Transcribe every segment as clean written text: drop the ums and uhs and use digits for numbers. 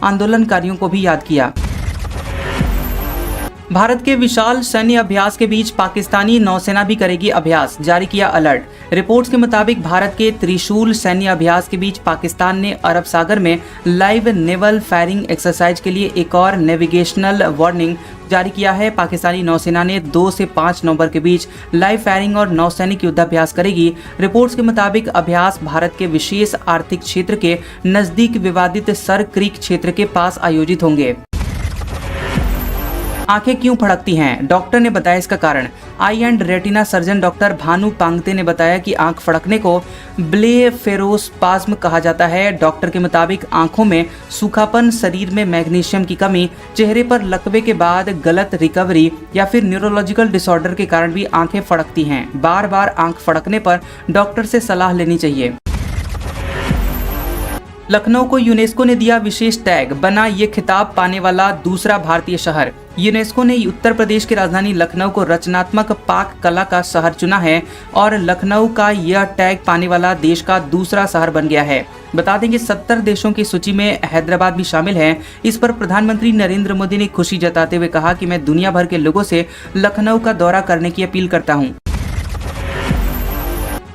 आंदोलनकारियों को भी याद किया। भारत के विशाल सैन्य अभ्यास के बीच पाकिस्तानी नौसेना भी करेगी अभ्यास, जारी किया अलर्ट। रिपोर्ट्स के मुताबिक भारत के त्रिशूल सैन्य अभ्यास के बीच पाकिस्तान ने अरब सागर में लाइव नेवल फायरिंग एक्सरसाइज के लिए एक और नेविगेशनल वार्निंग जारी किया है। पाकिस्तानी नौसेना ने 2 से 5 नवंबर के बीच लाइव फायरिंग और नौसैनिक युद्धाभ्यास करेगी। रिपोर्ट्स के मुताबिक अभ्यास भारत के विशेष आर्थिक क्षेत्र के नजदीक विवादित सर क्रीक क्षेत्र के पास आयोजित होंगे। आंखें क्यों फड़कती हैं? डॉक्टर ने बताया इसका कारण। Eye and retina surgeon doctor Bhanu Pangtey ने बताया कि आंख फड़कने को ब्लेफेरोस्पाज्म कहा जाता है। डॉक्टर के मुताबिक आंखों में सूखापन, शरीर में मैग्नीशियम की कमी, चेहरे पर लकवे के बाद गलत रिकवरी या फिर न्यूरोलॉजिकल डिसऑर्डर के कारण भी आंखें फड़कती हैं। बार बार आंख फड़कने पर डॉक्टर से सलाह लेनी चाहिए। लखनऊ को यूनेस्को ने दिया विशेष टैग, बना ये खिताब पाने वाला दूसरा भारतीय शहर। यूनेस्को ने उत्तर प्रदेश की राजधानी लखनऊ को रचनात्मक पाक कला का शहर चुना है और लखनऊ का यह टैग पाने वाला देश का दूसरा शहर बन गया है। बता दें कि 70 देशों की सूची में हैदराबाद भी शामिल है। इस पर प्रधानमंत्री नरेंद्र मोदी ने खुशी जताते हुए कहा कि मैं दुनिया भर के लोगों से लखनऊ का दौरा करने की अपील करता हूँ।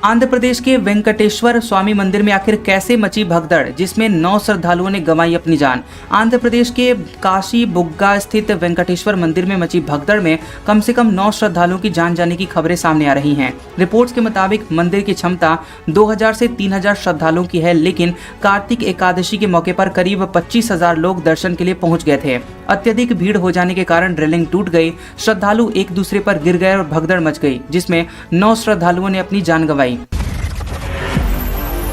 आंध्र प्रदेश के वेंकटेश्वर स्वामी मंदिर में आखिर कैसे मची भगदड़, जिसमें 9 श्रद्धालुओं ने गंवाई अपनी जान। आंध्र प्रदेश के काशी बुग्गा स्थित वेंकटेश्वर मंदिर में मची भगदड़ में कम से कम 9 श्रद्धालुओं की जान जाने की खबरें सामने आ रही हैं। रिपोर्ट्स के मुताबिक मंदिर की क्षमता 2000 से 3000 श्रद्धालुओं की है, लेकिन कार्तिक एकादशी के मौके पर करीब 25,000 लोग दर्शन के लिए पहुंच गए थे। अत्यधिक भीड़ हो जाने के कारण रेलिंग टूट गई, श्रद्धालु एक दूसरे पर गिर गए और भगदड़ मच गई, जिसमें 9 श्रद्धालुओं ने अपनी जान गंवाई।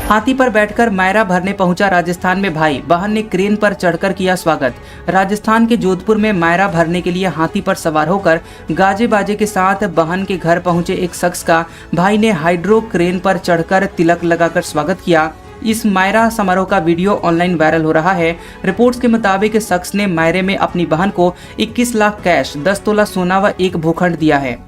हाथी पर बैठकर मायरा भरने पहुंचा राजस्थान में भाई, बहन ने क्रेन पर चढ़कर किया स्वागत। राजस्थान के जोधपुर में मायरा भरने के लिए हाथी पर सवार होकर गाजे बाजे के साथ बहन के घर पहुंचे एक शख्स का भाई ने हाइड्रो क्रेन पर चढ़कर तिलक लगाकर स्वागत किया। इस मायरा समारोह का वीडियो ऑनलाइन वायरल हो रहा है। रिपोर्ट्स के मुताबिक शख्स ने मायरे में अपनी बहन को 21 लाख कैश, 10 तोला सोना व एक भूखंड दिया है।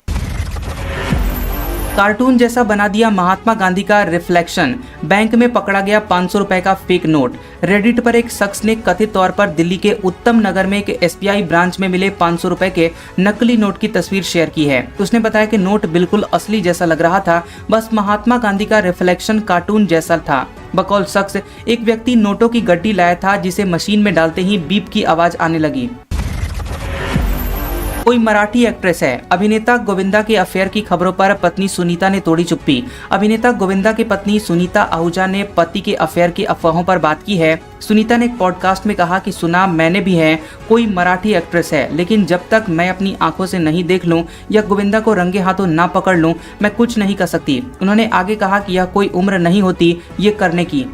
कार्टून जैसा बना दिया महात्मा गांधी का रिफ्लेक्शन, बैंक में पकड़ा गया 500 रुपए का फेक नोट। रेडिट पर एक शख्स ने कथित तौर पर दिल्ली के उत्तम नगर में एक एसबीआई ब्रांच में मिले 500 रुपए के नकली नोट की तस्वीर शेयर की है। उसने बताया कि नोट बिल्कुल असली जैसा लग रहा था, बस महात्मा गांधी का रिफ्लेक्शन कार्टून जैसा था। बकौल शख्स एक व्यक्ति नोटों की गड्डी लाया था, जिसे मशीन में डालते ही बीप की आवाज आने लगी। कोई मराठी एक्ट्रेस है। अभिनेता गोविंदा के अफेयर की खबरों पर पत्नी सुनीता ने तोड़ी चुप्पी। अभिनेता गोविंदा की पत्नी सुनीता आहूजा ने पति के अफेयर की अफवाहों पर बात की है। सुनीता ने एक पॉडकास्ट में कहा कि सुना मैंने भी है, कोई मराठी एक्ट्रेस है, लेकिन जब तक मैं अपनी आंखों से नहीं देख लूं या गोविंदा को रंगे हाथों ना पकड़ लूं, मैं कुछ नहीं कर सकती। उन्होंने आगे कहा कि यह कोई उम्र नहीं होती ये करने की।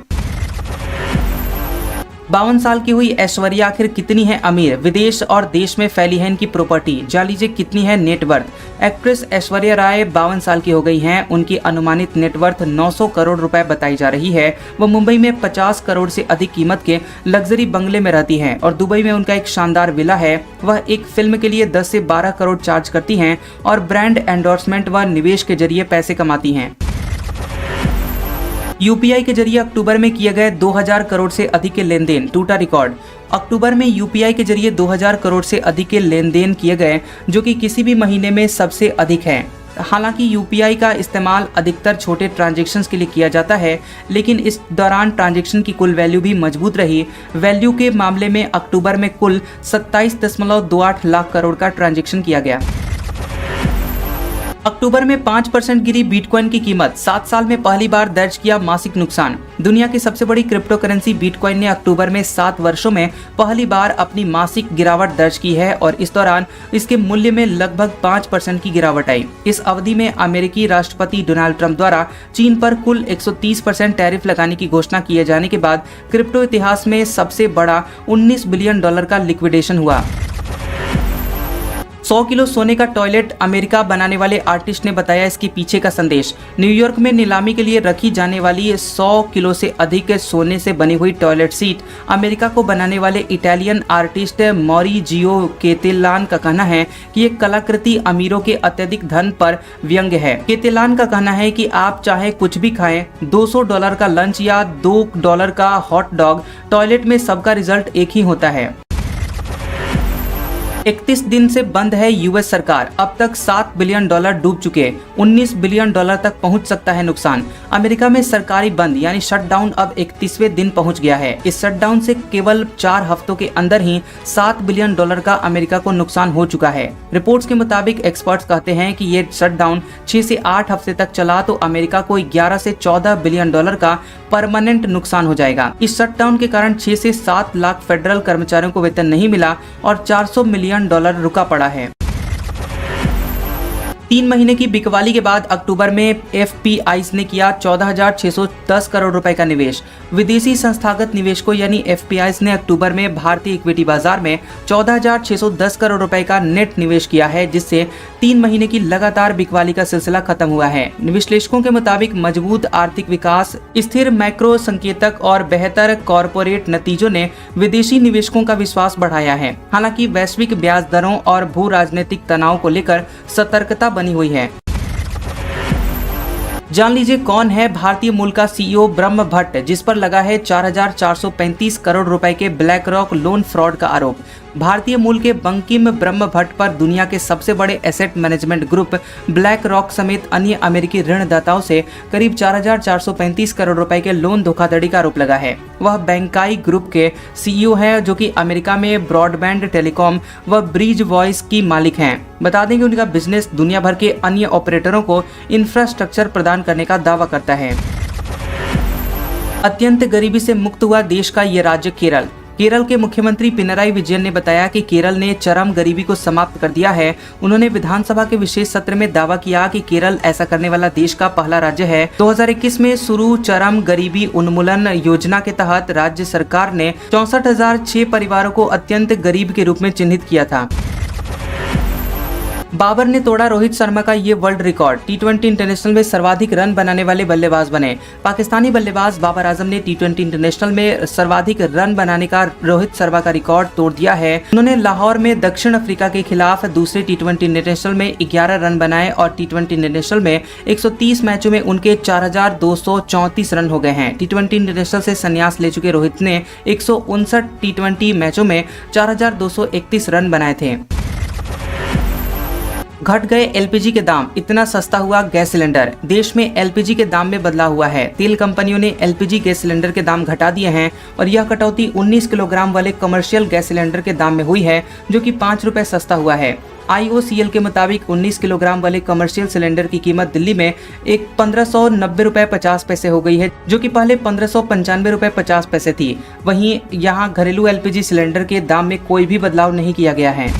52 साल की ऐश्वर्या ऐश्वर्या आखिर कितनी है अमीर, विदेश और देश में फैली है इनकी प्रॉपर्टी, जान लीजिए कितनी है नेटवर्थ। एक्ट्रेस ऐश्वर्या राय 52 साल की हो गई हैं। उनकी अनुमानित नेटवर्थ 900 करोड़ रुपए बताई जा रही है। वो मुंबई में 50 करोड़ से अधिक कीमत के लग्जरी बंगले में रहती हैं और दुबई में उनका एक शानदार विला है। वह एक फिल्म के लिए 10 से 12 करोड़ चार्ज करती हैं और ब्रांड एंडोर्समेंट व निवेश के जरिए पैसे कमाती हैं। यूपीआई के जरिए अक्टूबर में किए गए 2000 करोड़ से अधिक के लेन देन, टूटा रिकॉर्ड। अक्टूबर में यूपीआई के जरिए 2000 करोड़ से अधिक के लेन देन किए गए, जो कि किसी भी महीने में सबसे अधिक है। हालांकि यूपीआई का इस्तेमाल अधिकतर छोटे ट्रांजैक्शंस के लिए किया जाता है, लेकिन इस दौरान ट्रांजैक्शन की कुल वैल्यू भी मजबूत रही। वैल्यू के मामले में अक्टूबर में कुल 27.28 लाख करोड़ का ट्रांजैक्शन किया गया। अक्टूबर में 5% गिरी बिटकॉइन की कीमत, 7 साल में पहली बार दर्ज किया मासिक नुकसान। दुनिया की सबसे बड़ी क्रिप्टो करेंसी बिटकॉइन ने अक्टूबर में 7 वर्षों में पहली बार अपनी मासिक गिरावट दर्ज की है और इस दौरान इसके मूल्य में लगभग 5% की गिरावट आई। इस अवधि में अमेरिकी राष्ट्रपति डोनाल्ड ट्रंप द्वारा चीन पर कुल 130% टैरिफ लगाने की घोषणा किए जाने के बाद क्रिप्टो इतिहास में सबसे बड़ा $19 बिलियन का लिक्विडेशन हुआ। 100 किलो सोने का टॉयलेट अमेरिका बनाने वाले आर्टिस्ट ने बताया इसके पीछे का संदेश। न्यूयॉर्क में नीलामी के लिए रखी जाने वाली 100 किलो से अधिक सोने से बनी हुई टॉयलेट सीट अमेरिका को बनाने वाले इटालियन आर्टिस्ट मॉरिजियो केतेलान का कहना है कि ये कलाकृति अमीरों के अत्यधिक धन पर व्यंग्य है। केतेलान का कहना है कि आप चाहे कुछ भी खाएं, $200 का लंच या $2 का हॉट डॉग, टॉयलेट में सबका रिजल्ट एक ही होता है। 31 दिन से बंद है यूएस सरकार, अब तक $7 बिलियन डूब चुके, $19 बिलियन तक पहुंच सकता है नुकसान। अमेरिका में सरकारी बंद यानी शटडाउन अब 31वें दिन पहुंच गया है। इस शटडाउन से केवल 4 हफ्तों के अंदर ही $7 बिलियन का अमेरिका को नुकसान हो चुका है। रिपोर्ट्स के मुताबिक एक्सपर्ट्स कहते हैं कि ये शटडाउन 6 से 8 हफ्ते तक चला तो अमेरिका को 11 से 14 बिलियन डॉलर का परमानेंट नुकसान हो जाएगा। इस शटडाउन के कारण 6 से 7 लाख फेडरल कर्मचारियों को वेतन नहीं मिला और $400 मिलियन रुका पड़ा है। 3 महीने की बिकवाली के बाद अक्टूबर में एफपीआईज ने किया 14,610 करोड़ रुपए का निवेश। विदेशी संस्थागत निवेशकों यानी एफपीआईज ने अक्टूबर में भारतीय इक्विटी बाजार में 14,610 करोड़ रुपए का नेट निवेश किया है, जिससे 3 महीने की लगातार बिकवाली का सिलसिला खत्म हुआ है। विश्लेषकों के मुताबिक मजबूत आर्थिक विकास, स्थिर मैक्रो संकेतक और बेहतर कॉरपोरेट नतीजों ने विदेशी निवेशकों का विश्वास बढ़ाया है। हालांकि वैश्विक ब्याज दरों और भू राजनीतिक तनाव को लेकर सतर्कता बनी हुई है। जान लीजिए कौन है भारतीय मूल का सीईओ ब्रह्म भट्ट, जिस पर लगा है 4,435 करोड़ रुपए के ब्लैक रॉक लोन फ्रॉड का आरोप। भारतीय मूल के बंकिम ब्रह्म भट्ट पर दुनिया के सबसे बड़े asset management group black rock समेत अन्य अमेरिकी ऋणदाताओं से करीब 4,435 करोड़ रुपए के लोन धोखाधड़ी का आरोप लगा है। वह बैंकाई ग्रुप के सीईओ है, जो कि अमेरिका में ब्रॉडबैंड, टेलीकॉम व ब्रिज वॉइस की मालिक हैं। बता दें कि उनका बिजनेस दुनिया भर के अन्य ऑपरेटरों को इंफ्रास्ट्रक्चर प्रदान करने का दावा करता है। अत्यंत गरीबी से मुक्त हुआ देश का ये राज्य केरल। केरल के मुख्यमंत्री पिनराई विजयन ने बताया कि केरल ने चरम गरीबी को समाप्त कर दिया है। उन्होंने विधानसभा के विशेष सत्र में दावा किया कि केरल ऐसा करने वाला देश का पहला राज्य है। 2021 में शुरू चरम गरीबी उन्मूलन योजना के तहत राज्य सरकार ने 64,006 परिवारों को अत्यंत गरीब के रूप में चिन्हित किया था। बाबर ने तोड़ा रोहित शर्मा का ये वर्ल्ड रिकॉर्ड। T20 इंटरनेशनल में सर्वाधिक रन बनाने वाले बल्लेबाज बने। पाकिस्तानी बल्लेबाज बाबर आजम ने T20 इंटरनेशनल में सर्वाधिक रन बनाने का रोहित शर्मा का रिकॉर्ड तोड़ दिया है। उन्होंने लाहौर में दक्षिण अफ्रीका के खिलाफ दूसरे T20 इंटरनेशनल में 11 रन बनाए और T20 इंटरनेशनल में 130 मैचों में उनके 4,234 रन हो गए हैं। T20 इंटरनेशनल से संन्यास ले चुके रोहित ने 159 T20 मैचों में 4,231 रन बनाए थे। घट गए एलपीजी के दाम, इतना सस्ता हुआ गैस सिलेंडर। देश में एलपीजी के दाम में बदलाव हुआ है। तेल कंपनियों ने एलपीजी गैस सिलेंडर के दाम घटा दिए हैं और यह कटौती 19 किलोग्राम वाले कमर्शियल गैस सिलेंडर के दाम में हुई है, जो कि 5 रुपए सस्ता हुआ है। IOCL के मुताबिक 19 किलोग्राम वाले कमर्शियल सिलेंडर की कीमत दिल्ली में 1,590 रुपए 50 पैसे हो गई है, जो कि पहले 1,595 रुपए 50 पैसे थी। वहीं यहाँ घरेलू एलपीजी सिलेंडर के दाम में कोई भी बदलाव नहीं किया गया है।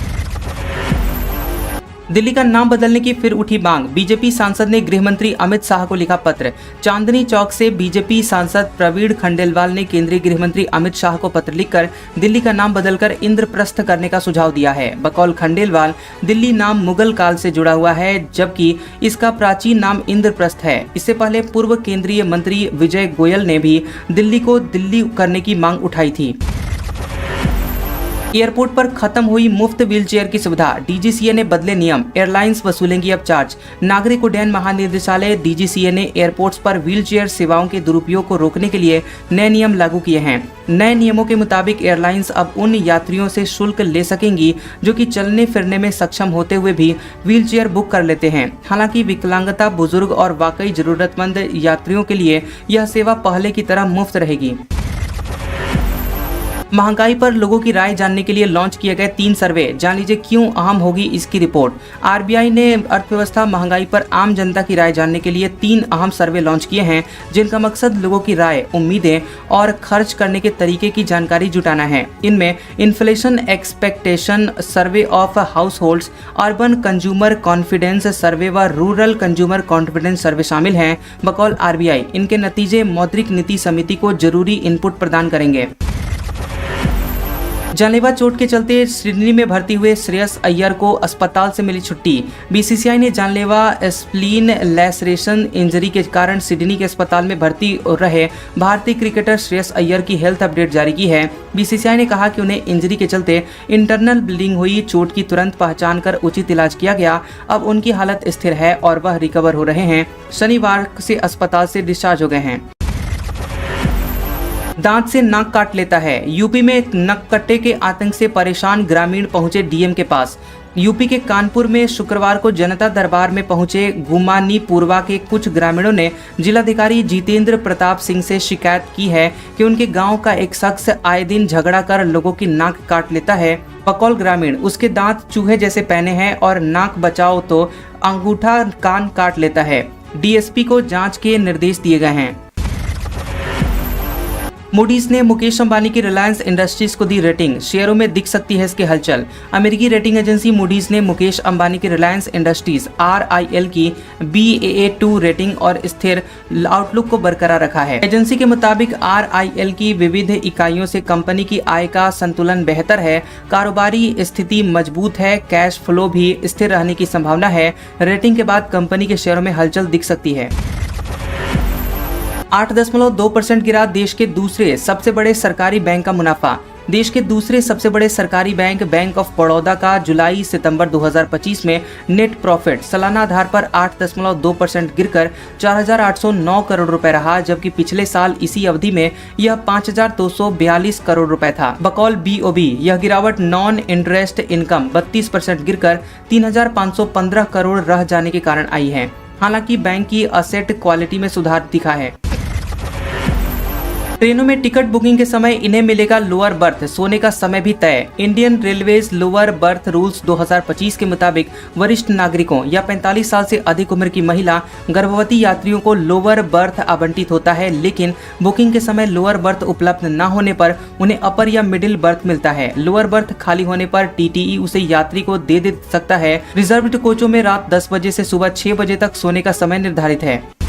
दिल्ली का नाम बदलने की फिर उठी मांग। बीजेपी सांसद ने गृह मंत्री अमित शाह को लिखा पत्र। चांदनी चौक से बीजेपी सांसद प्रवीण खंडेलवाल ने केंद्रीय गृह मंत्री अमित शाह को पत्र लिखकर दिल्ली का नाम बदलकर इंद्रप्रस्थ करने का सुझाव दिया है। बकौल खंडेलवाल, दिल्ली नाम मुगल काल से जुड़ा हुआ है, जबकि इसका प्राचीन नाम इंद्रप्रस्थ है। इससे पहले पूर्व केंद्रीय मंत्री विजय गोयल ने भी दिल्ली को दिल्ली करने की मांग उठाई थी। एयरपोर्ट पर खत्म हुई मुफ्त व्हीलचेयर की सुविधा। DGCA ने बदले नियम, एयरलाइंस वसूलेंगी अब चार्ज। नागरिक उड्डयन महानिदेशालय DGCA ने एयरपोर्ट्स पर व्हीलचेयर सेवाओं के दुरुपयोग को रोकने के लिए नए नियम लागू किए हैं। नए नियमों के मुताबिक एयरलाइंस अब उन यात्रियों से शुल्क ले सकेंगी जो कि चलने फिरने में सक्षम होते हुए भी व्हीलचेयर बुक कर लेते हैं। हालांकि विकलांगता, बुजुर्ग और वाकई जरूरतमंद यात्रियों के लिए यह सेवा पहले की तरह मुफ्त रहेगी। महंगाई पर लोगों की राय जानने के लिए लॉन्च किए गए 3 सर्वे। जान लीजिए क्यों अहम होगी इसकी रिपोर्ट। RBI ने अर्थव्यवस्था, महंगाई पर आम जनता की राय जानने के लिए 3 अहम सर्वे लॉन्च किए हैं, जिनका मकसद लोगों की राय, उम्मीदें और खर्च करने के तरीके की जानकारी जुटाना है। इनमें inflation expectation survey of households, urban consumer confidence survey व रूरल कंज्यूमर कॉन्फिडेंस सर्वे शामिल हैं। बकौल RBI इनके नतीजे मौद्रिक नीति समिति को जरूरी इनपुट प्रदान करेंगे। जानलेवा चोट के चलते सिडनी में भर्ती हुए श्रेयस अय्यर को अस्पताल से मिली छुट्टी। बीसीसीआई ने जानलेवा स्प्लीन लैसरेशन इंजरी के कारण सिडनी के अस्पताल में भर्ती रहे भारतीय क्रिकेटर श्रेयस अय्यर की हेल्थ अपडेट जारी की है। बीसीसीआई ने कहा कि उन्हें इंजरी के चलते इंटरनल ब्लीडिंग हुई, चोट की तुरंत पहचान कर उचित इलाज किया गया। अब उनकी हालत स्थिर है और वह रिकवर हो रहे हैं। शनिवार से अस्पताल से डिस्चार्ज हो गए हैं। दांत से नाक काट लेता है। यूपी में नककट्टे के आतंक से परेशान ग्रामीण पहुंचे डीएम के पास। यूपी के कानपुर में शुक्रवार को जनता दरबार में पहुंचे गुमानी पूर्वा के कुछ ग्रामीणों ने जिलाधिकारी जितेंद्र प्रताप सिंह से शिकायत की है कि उनके गांव का एक शख्स आए दिन झगड़ा कर लोगों की नाक काट लेता है। बकौल ग्रामीण, उसके दांत चूहे जैसे पहने हैं और नाक बचाओ तो अंगूठा कान काट लेता है। डीएसपी को जांच के निर्देश दिए गए हैं। मूडीज ने मुकेश अंबानी की रिलायंस इंडस्ट्रीज को दी रेटिंग, शेयरों में दिख सकती है इसकी हलचल। अमेरिकी रेटिंग एजेंसी मूडीज ने मुकेश अंबानी की रिलायंस इंडस्ट्रीज RIL की Baa2 रेटिंग और स्थिर आउटलुक को बरकरार रखा है। एजेंसी के मुताबिक RIL की विविध इकाइयों से कंपनी की आय का संतुलन बेहतर है, कारोबारी स्थिति मजबूत है, कैश फ्लो भी स्थिर रहने की संभावना है। रेटिंग के बाद कंपनी के शेयरों में हलचल दिख सकती है। 8.2% गिरा देश के दूसरे सबसे बड़े सरकारी बैंक का मुनाफा। देश के दूसरे सबसे बड़े सरकारी बैंक ऑफ बड़ौदा का जुलाई सितंबर 2025 में नेट प्रॉफिट सालाना आधार पर 8.2% गिरकर 4,809 करोड़ रुपए रहा, जबकि पिछले साल इसी अवधि में यह 5,242 करोड़ रुपए था। बकौल BOB यह गिरावट नॉन इंटरेस्ट इनकम 32% गिरकर 3,515 करोड़ रह जाने के कारण आई है। हालांकि बैंक की असेट क्वालिटी में सुधार दिखा है। ट्रेनों में टिकट बुकिंग के समय इन्हें मिलेगा लोअर बर्थ, सोने का समय भी तय। Indian railways lower berth rules 2025 के मुताबिक वरिष्ठ नागरिकों या 45 साल से अधिक उम्र की महिला गर्भवती यात्रियों को लोअर बर्थ आवंटित होता है, लेकिन बुकिंग के समय लोअर बर्थ उपलब्ध न होने पर उन्हें अपर या मिडिल बर्थ मिलता है। लोअर बर्थ खाली होने पर TTE उसे यात्री को दे सकता है। रिजर्व्ड कोचों में रात 10 बजे से सुबह 6 बजे तक सोने का समय निर्धारित है।